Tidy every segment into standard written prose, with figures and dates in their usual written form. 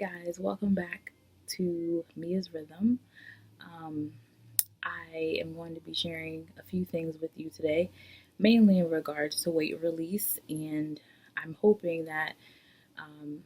guys, welcome back to Mia's Rhythm. Um, I am going to be sharing a few things with you today, mainly in regards to weight release, and I'm hoping that um,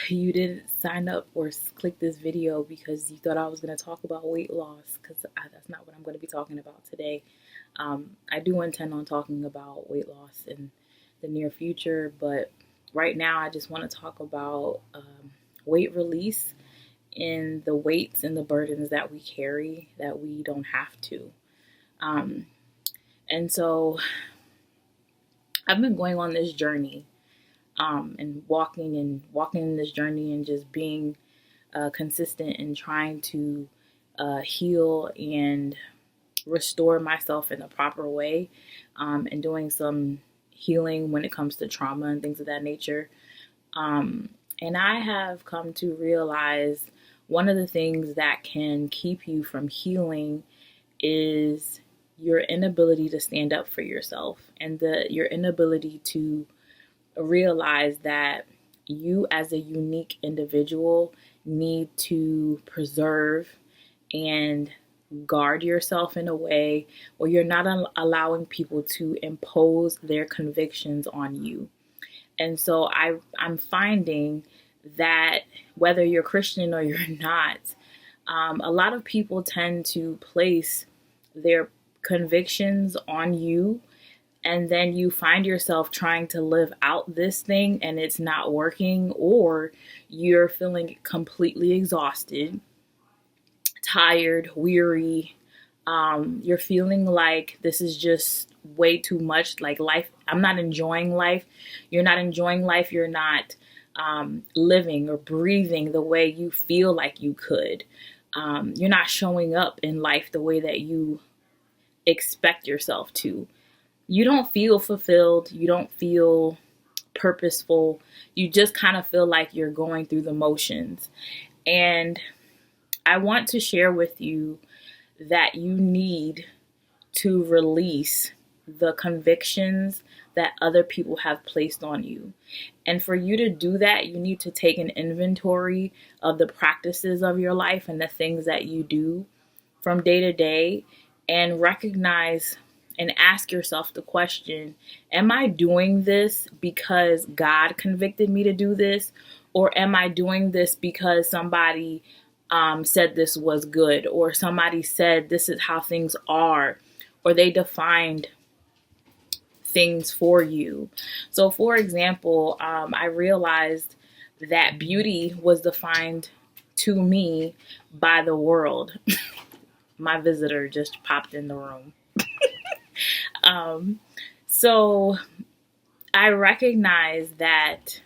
you didn't sign up or click this video because you thought I was going to talk about weight loss, because that's not what I'm going to be talking about today. I do intend on talking about weight loss in the near future, but right now I just want to talk about weight release and the weights and the burdens that we carry that we don't have to. Um, and so I've been going on this journey and walking this journey and just being consistent and trying to heal and restore myself in the proper way, and doing some healing when it comes to trauma and things of that nature. And I have come to realize one of the things that can keep you from healing is your inability to stand up for yourself, and your inability to realize that you as a unique individual need to preserve and guard yourself in a way where you're not allowing people to impose their convictions on you. And so I'm finding that whether you're Christian or you're not, a lot of people tend to place their convictions on you, and then you find yourself trying to live out this thing and it's not working, or you're feeling completely exhausted, tired, weary. You're feeling like this is just way too much. Like life, I'm not enjoying life. You're not enjoying life. You're not living or breathing the way you feel like you could. You're not showing up in life the way that you expect yourself to. You don't feel fulfilled. You don't feel purposeful. You just kind of feel like you're going through the motions. And I want to share with you that you need to release the convictions that other people have placed on you. And for you to do that, you need to take an inventory of the practices of your life and the things that you do from day to day, and recognize and ask yourself the question, am I doing this because God convicted me to do this? Or am I doing this because somebody said this was good, or somebody said this is how things are, or they defined things for you? So, for example, I realized that beauty was defined to me by the world. My visitor just popped in the room. So I recognize that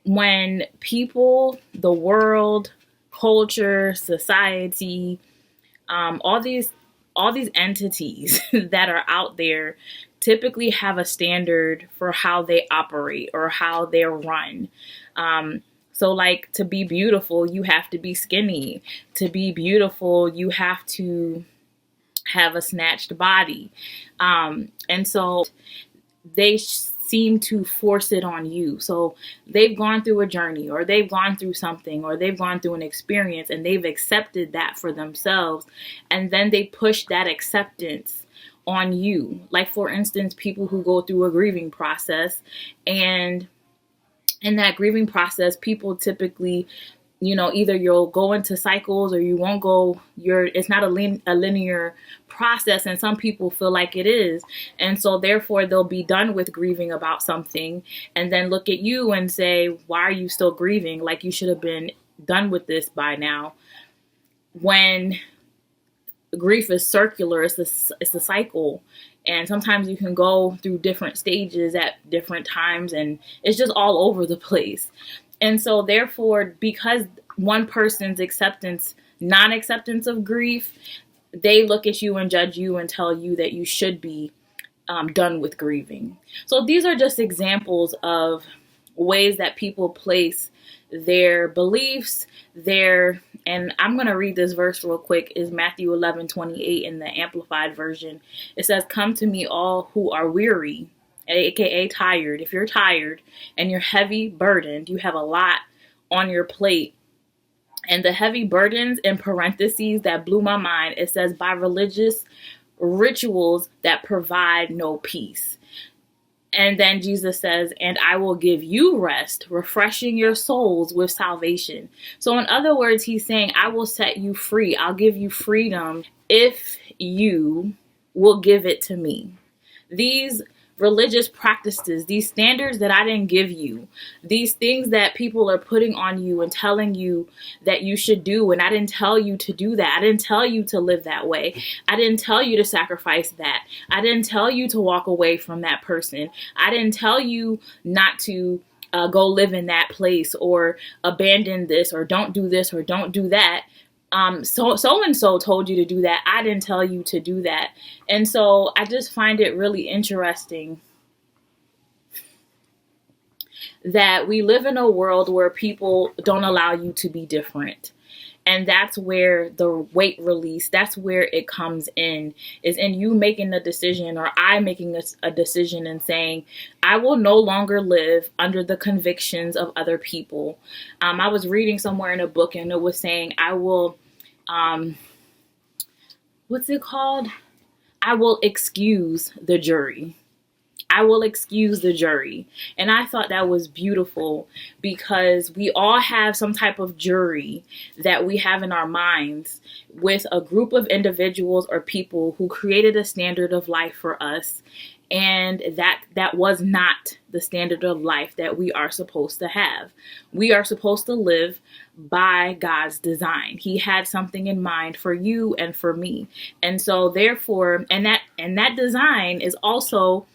when people, the world, culture, society, all these entities that are out there typically have a standard for how they operate or how they're run. So like, to be beautiful, you have to be skinny. To be beautiful, you have to have a snatched body. And so they seem to force it on you. So they've gone through a journey, or they've gone through something, or they've gone through an experience, and they've accepted that for themselves. And then they push that acceptance on you. Like, for instance, people who go through a grieving process, and in that grieving process, people typically, either you'll go into cycles or you won't go. It's not a linear process, and some people feel like it is. And so therefore they'll be done with grieving about something and then look at you and say, why are you still grieving? Like, you should have been done with this by now. When grief is circular, it's a cycle. And sometimes you can go through different stages at different times, and it's just all over the place. And so therefore, because one person's non-acceptance of grief, they look at you and judge you and tell you that you should be done with grieving. So these are just examples of ways that people place their beliefs, and I'm going to read this verse real quick. Is Matthew 11:28 in the Amplified Version. It says, "Come to me all who are weary aka tired, if you're tired and you're heavy burdened, you have a lot on your plate. And the heavy burdens, in parentheses, that blew my mind, it says by religious rituals that provide no peace. And then Jesus says, and I will give you rest, refreshing your souls with salvation. So in other words, he's saying, I will set you free. I'll give you freedom if you will give it to me. These religious practices, these standards that I didn't give you, these things that people are putting on you and telling you that you should do, and I didn't tell you to do that. I didn't tell you to live that way. I didn't tell you to sacrifice that. I didn't tell you to walk away from that person. I didn't tell you not to go live in that place, or abandon this, or don't do this, or don't do that. So-and-so told you to do that. I didn't tell you to do that. And so I just find it really interesting that we live in a world where people don't allow you to be different. And that's where the weight release, that's where it comes in, is in you making a decision, or I making a decision and saying, I will no longer live under the convictions of other people. I was reading somewhere in a book, and it was saying, I will, what's it called? I will excuse the jury. I will excuse the jury. And I thought that was beautiful, because we all have some type of jury that we have in our minds with a group of individuals or people who created a standard of life for us. And that was not the standard of life that we are supposed to have. We are supposed to live by God's design. He had something in mind for you and for me. And so therefore, and that design is also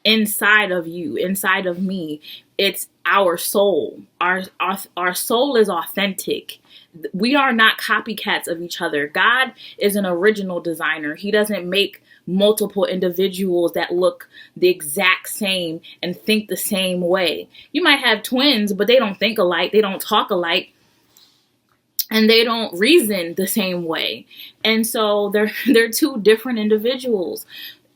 inside of you, inside of me. It's our soul. Our soul is authentic. We are not copycats of each other. God is an original designer. He doesn't make multiple individuals that look the exact same and think the same way. You might have twins, but they don't think alike. They don't talk alike. And they don't reason the same way. And so they're two different individuals.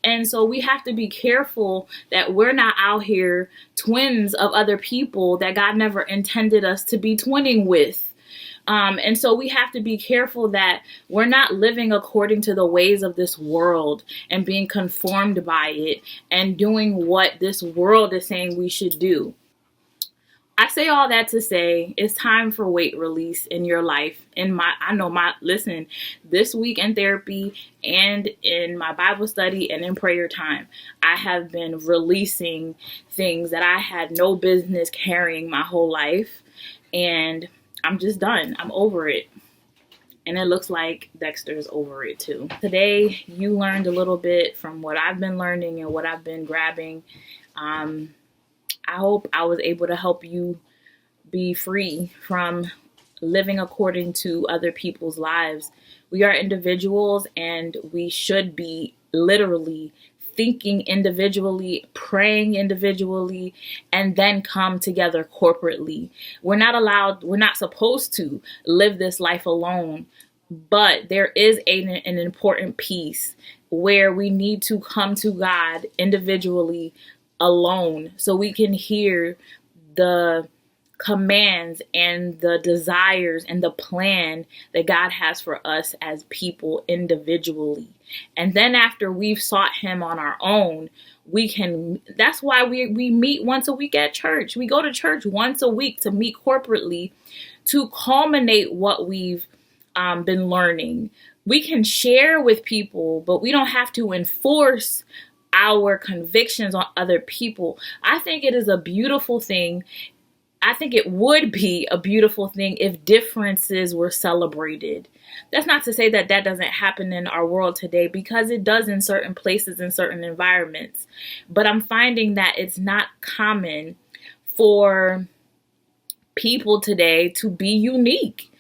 And so we have to be careful that we're not out here twins of other people that God never intended us to be twinning with. And so we have to be careful that we're not living according to the ways of this world and being conformed by it and doing what this world is saying we should do. I say all that to say it's time for weight release in your life. Listen, this week in therapy and in my Bible study and in prayer time, I have been releasing things that I had no business carrying my whole life. And I'm just done. I'm over it. And it looks like Dexter's over it too. Today, you learned a little bit from what I've been learning and what I've been grabbing. I hope I was able to help you be free from living according to other people's lives. We are individuals, and we should be literally thinking individually, praying individually, and then come together corporately. We're not supposed to live this life alone, but there is an important piece where we need to come to God individually, alone, so we can hear the commands and the desires and the plan that God has for us as people individually. And then after we've sought him on our own, that's why we meet once a week at church. We go to church once a week to meet corporately to culminate what we've been learning. We can share with people, but we don't have to enforce our convictions on other people. I think it is a beautiful thing. I think it would be a beautiful thing if differences were celebrated. That's not to say that doesn't happen in our world today, because it does in certain places, in certain environments. But I'm finding that it's not common for people today to be unique.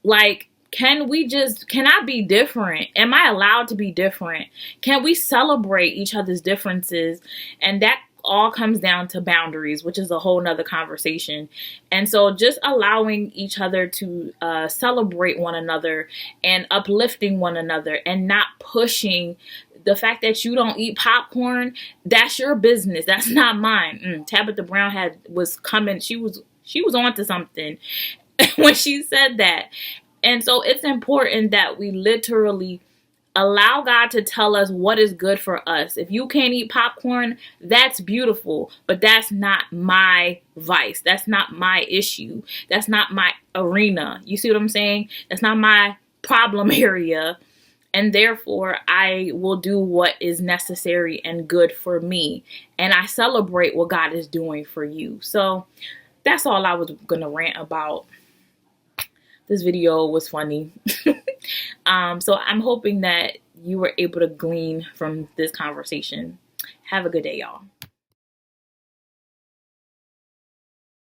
Like, can I be different? Am I allowed to be different? Can we celebrate each other's differences? And that all comes down to boundaries, which is a whole nother conversation. And so just allowing each other to celebrate one another and uplifting one another, and not pushing The fact that you don't eat popcorn, that's your business. That's not mine. Tabitha Brown was coming. She was on to something when she said that. And so it's important that we literally allow God to tell us what is good for us. If you can't eat popcorn, that's beautiful, but that's not my vice. That's not my issue. That's not my arena. You see what I'm saying? That's not my problem area. And therefore, I will do what is necessary and good for me. And I celebrate what God is doing for you. So that's all I was going to rant about. This video was funny. So I'm hoping that you were able to glean from this conversation. Have a good day, y'all.